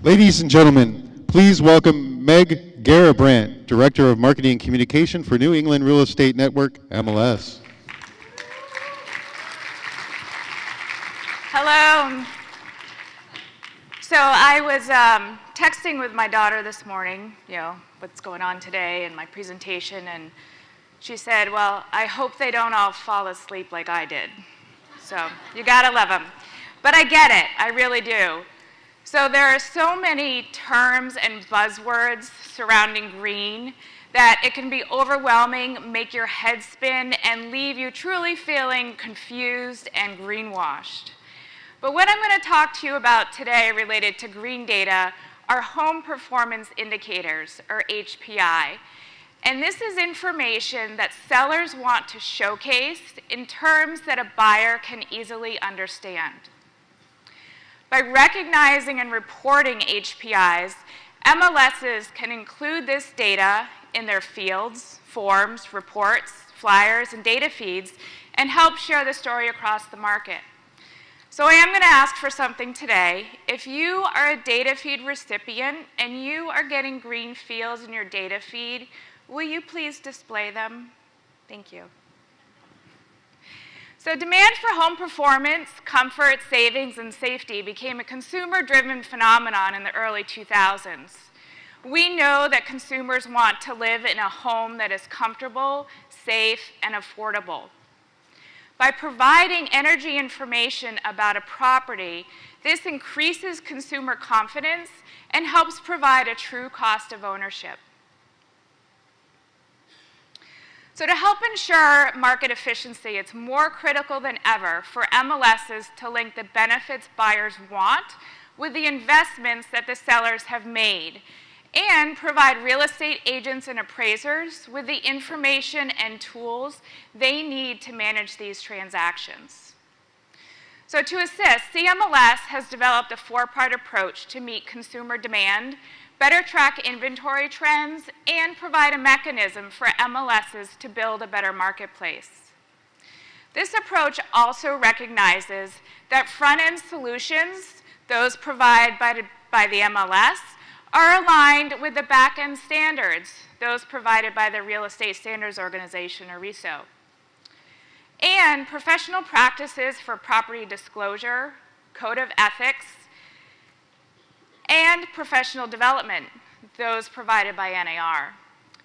Ladies and gentlemen, please welcome Meg Garabrandt, Director of Marketing and Communication for New England Real Estate Network, MLS. Hello. So I was texting with my daughter this morning, what's going on today and my presentation, and she said, well, I hope they don't all fall asleep like I did. So you gotta love them. But I get it, I really do. So there are so many terms and buzzwords surrounding green that it can be overwhelming, make your head spin, and leave you truly feeling confused and greenwashed. But what I'm going to talk to you about today related to green data are home performance indicators, or HPI. And this is information that sellers want to showcase in terms that a buyer can easily understand. By recognizing and reporting HPIs, MLSs can include this data in their fields, forms, reports, flyers, and data feeds, and help share the story across the market. So I am going to ask for something today. If you are a data feed recipient and you are getting green fields in your data feed, will you please display them? Thank you. So demand for home performance, comfort, savings, and safety became a consumer-driven phenomenon in the early 2000s. We know that consumers want to live in a home that is comfortable, safe, and affordable. By providing energy information about a property, this increases consumer confidence and helps provide a true cost of ownership. So to help ensure market efficiency, it's more critical than ever for MLSs to link the benefits buyers want with the investments that the sellers have made, and provide real estate agents and appraisers with the information and tools they need to manage these transactions. So to assist, CMLS has developed a four-part approach to meet consumer demand, better track inventory trends, and provide a mechanism for MLSs to build a better marketplace. This approach also recognizes that front-end solutions, those provided by the MLS, are aligned with the back-end standards, those provided by the Real Estate Standards Organization, or RESO. And professional practices for property disclosure, code of ethics, and professional development, those provided by NAR.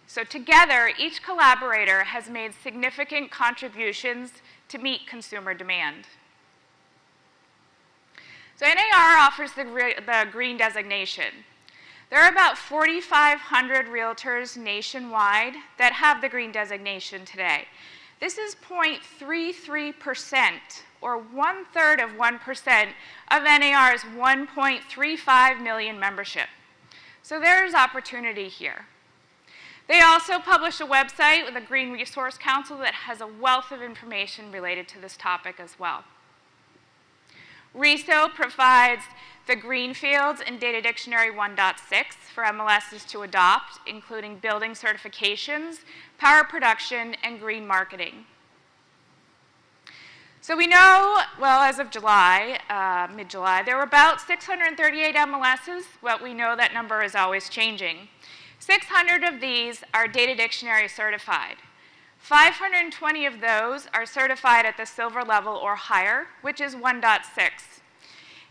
So together, each collaborator has made significant contributions to meet consumer demand. So NAR offers the green designation. There are about 4,500 realtors nationwide that have the green designation today. This is 0.33%, or 1/3 of 1% of NAR's 1.35 million membership. So there's opportunity here. They also publish a website with a Green Resource Council that has a wealth of information related to this topic as well. RESO provides the green fields in Data Dictionary 1.6 for MLSs to adopt, including building certifications, power production, and green marketing. So we know, well, as of July, mid-July, there were about 638 MLSs, but we know that number is always changing. 600 of these are Data Dictionary certified. 520 of those are certified at the silver level or higher, which is 1.6.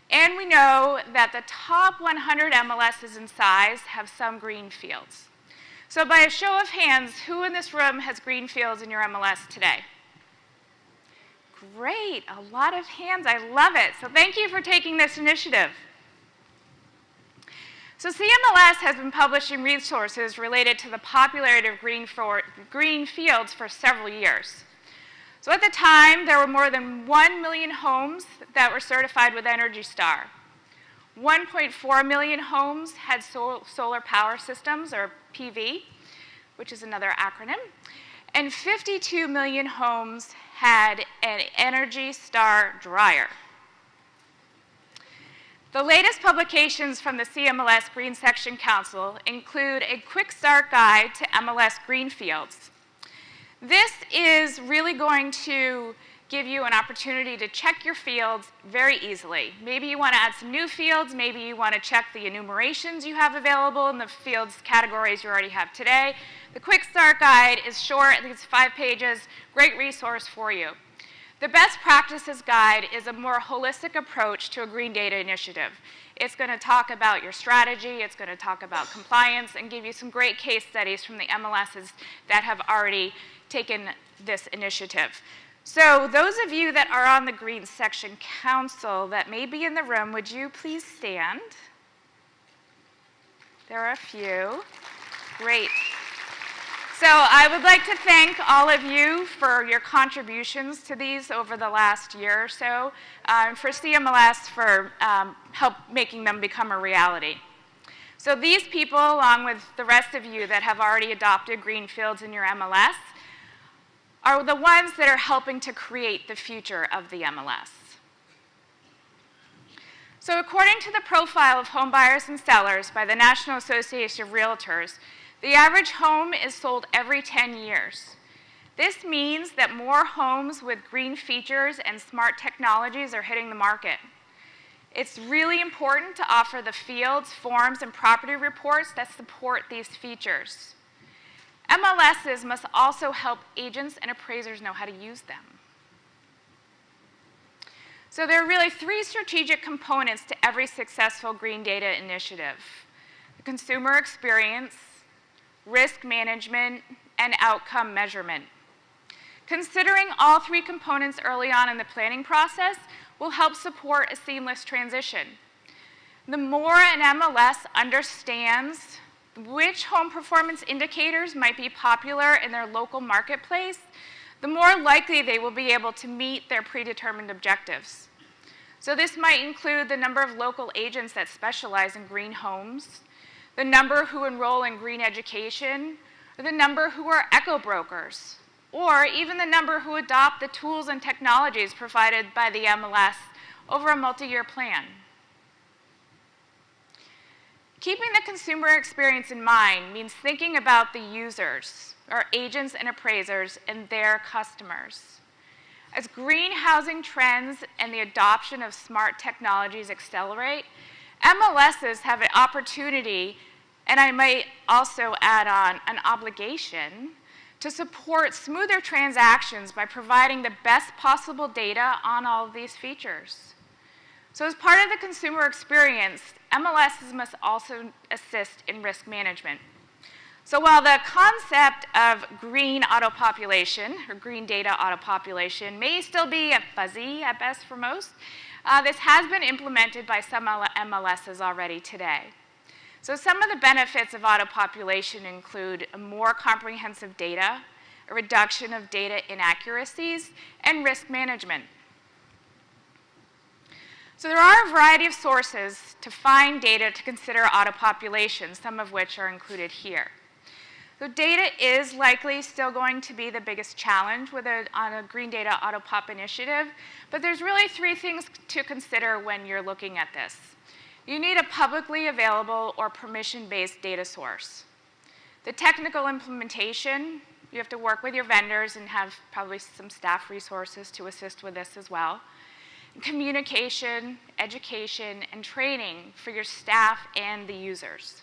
And we know that the top 100 MLSs in size have some green fields. So by a show of hands, who in this room has green fields in your MLS today? Great, a lot of hands, I love it. So thank you for taking this initiative. So CMLS has been publishing resources related to the popularity of green fields for several years. So at the time, there were more than 1 million homes that were certified with Energy Star. 1.4 million homes had solar power systems, or PV, which is another acronym, and 52 million homes had an Energy Star dryer. The latest publications from the CMLS Green Section Council include a quick start guide to MLS green fields. This is really going to give you an opportunity to check your fields very easily. Maybe you want to add some new fields, maybe you want to check the enumerations you have available in the fields categories you already have today. The Quick Start Guide is short, I think it's 5 pages, great resource for you. The Best Practices Guide is a more holistic approach to a green data initiative. It's going to talk about your strategy, it's going to talk about compliance, and give you some great case studies from the MLSs that have already taken this initiative. So those of you that are on the Green Section Council that may be in the room, would you please stand? There are a few. Great. So I would like to thank all of you for your contributions to these over the last year or so, and for CMLS for help making them become a reality. So these people, along with the rest of you that have already adopted green fields in your MLS, are the ones that are helping to create the future of the MLS. So according to the profile of home buyers and sellers by the National Association of Realtors, the average home is sold every 10 years. This means that more homes with green features and smart technologies are hitting the market. It's really important to offer the fields, forms, and property reports that support these features. MLSs must also help agents and appraisers know how to use them. So there are really 3 strategic components to every successful green data initiative: the consumer experience, risk management, and outcome measurement. Considering all 3 components early on in the planning process will help support a seamless transition. The more an MLS understands which home performance indicators might be popular in their local marketplace, the more likely they will be able to meet their predetermined objectives. So this might include the number of local agents that specialize in green homes, the number who enroll in green education, or the number who are eco-brokers, or even the number who adopt the tools and technologies provided by the MLS over a multi-year plan. Keeping the consumer experience in mind means thinking about the users, or agents and appraisers, and their customers. As green housing trends and the adoption of smart technologies accelerate, MLSs have an opportunity, and I might also add on an obligation, to support smoother transactions by providing the best possible data on all of these features. So as part of the consumer experience, MLSs must also assist in risk management. So while the concept of green auto-population, or green data auto-population, may still be fuzzy at best for most, this has been implemented by some MLSs already today. So some of the benefits of auto-population include a more comprehensive data, a reduction of data inaccuracies, and risk management. So there are a variety of sources to find data to consider auto-population, some of which are included here. So data is likely still going to be the biggest challenge on a green data auto-pop initiative, but there's really 3 things to consider when you're looking at this. You need a publicly available or permission-based data source. The technical implementation, you have to work with your vendors and have probably some staff resources to assist with this as well. Communication, education, and training for your staff and the users.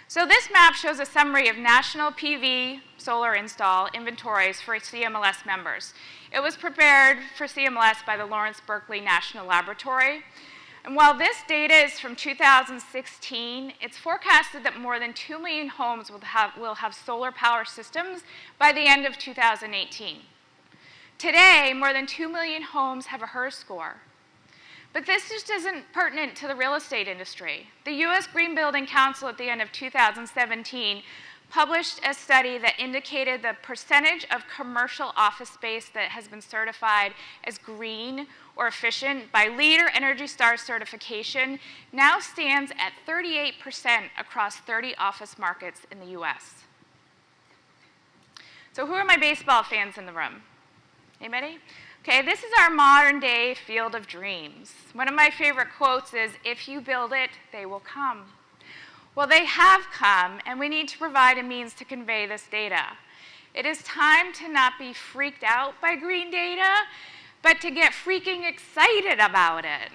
So this map shows a summary of national PV solar install inventories for CMLS members. It was prepared for CMLS by the Lawrence Berkeley National Laboratory. And while this data is from 2016, it's forecasted that more than 2 million homes will have solar power systems by the end of 2018. Today, more than 2 million homes have a HERS score. But this just isn't pertinent to the real estate industry. The U.S. Green Building Council at the end of 2017 published a study that indicated the percentage of commercial office space that has been certified as green or efficient by LEED or Energy Star certification now stands at 38% across 30 office markets in the U.S. So who are my baseball fans in the room? Anybody? Okay, this is our modern day field of dreams. One of my favorite quotes is, "If you build it, they will come." Well, they have come, and we need to provide a means to convey this data. It is time to not be freaked out by green data, but to get freaking excited about it.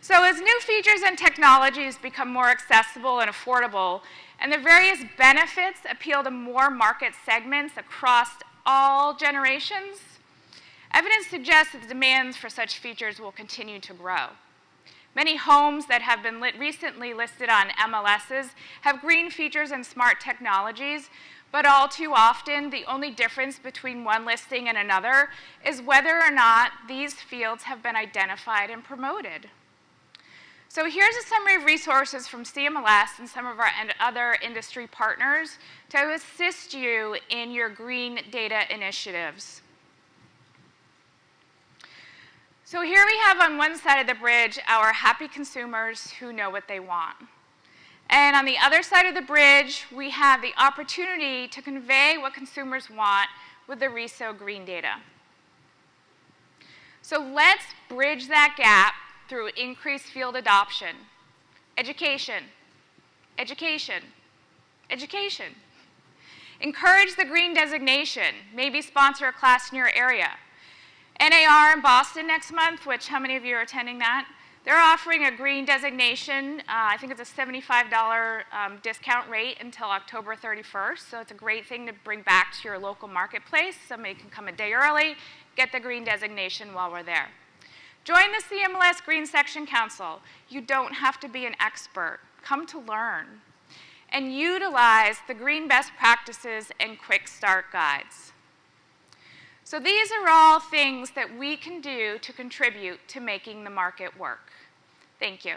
So as new features and technologies become more accessible and affordable, and the various benefits appeal to more market segments across all generations, evidence suggests that the demands for such features will continue to grow. Many homes that have been recently listed on MLSs have green features and smart technologies, but all too often, the only difference between one listing and another is whether or not these fields have been identified and promoted. So here's a summary of resources from CMLS and some of our other industry partners to assist you in your green data initiatives. So here we have on one side of the bridge our happy consumers who know what they want. And on the other side of the bridge, we have the opportunity to convey what consumers want with the RESO green data. So let's bridge that gap through increased field adoption, education, education, education. Encourage the green designation, maybe sponsor a class in your area. NAR in Boston next month, which how many of you are attending that? They're offering a green designation. I think it's a $75 discount rate until October 31st, so it's a great thing to bring back to your local marketplace. Somebody can come a day early, get the green designation while we're there. Join the CMLS Green Section Council. You don't have to be an expert. Come to learn. And utilize the green best practices and quick start guides. So these are all things that we can do to contribute to making the market work. Thank you.